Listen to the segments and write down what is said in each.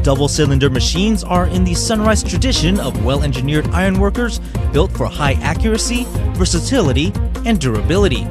double-cylinder machines are in the Sunrise tradition of well-engineered ironworkers built for high accuracy, versatility, and durability.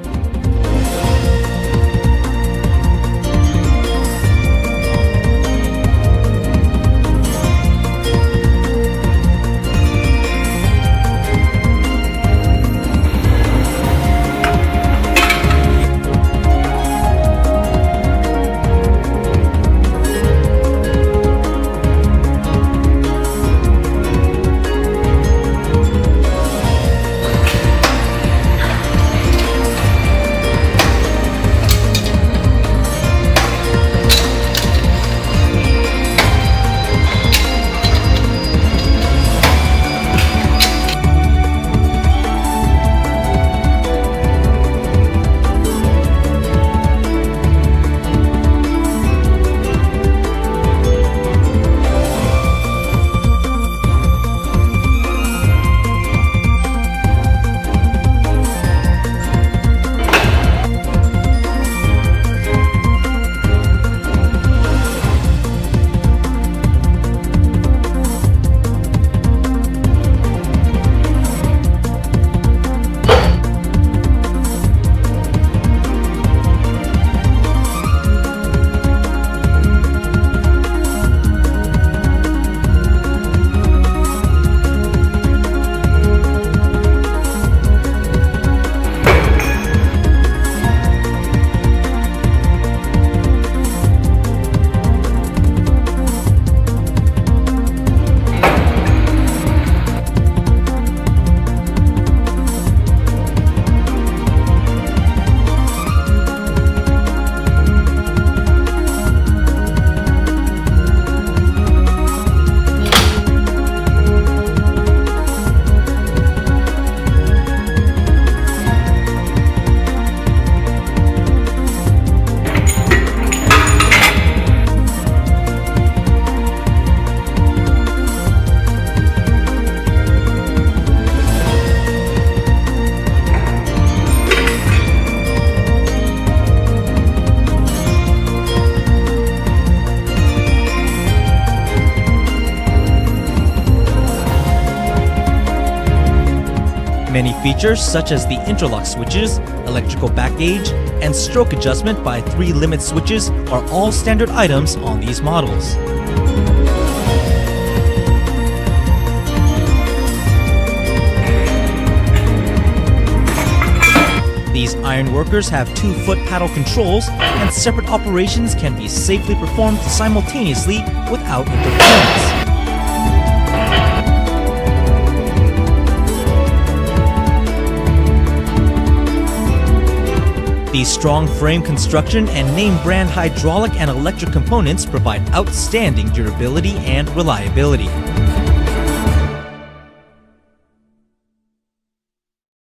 Many features such as the interlock switches, electrical back gauge, and stroke adjustment by 3 limit switches are all standard items on these models. These ironworkers have 2-foot paddle controls, and separate operations can be safely performed simultaneously without interference. These strong frame construction and name brand hydraulic and electric components provide outstanding durability and reliability.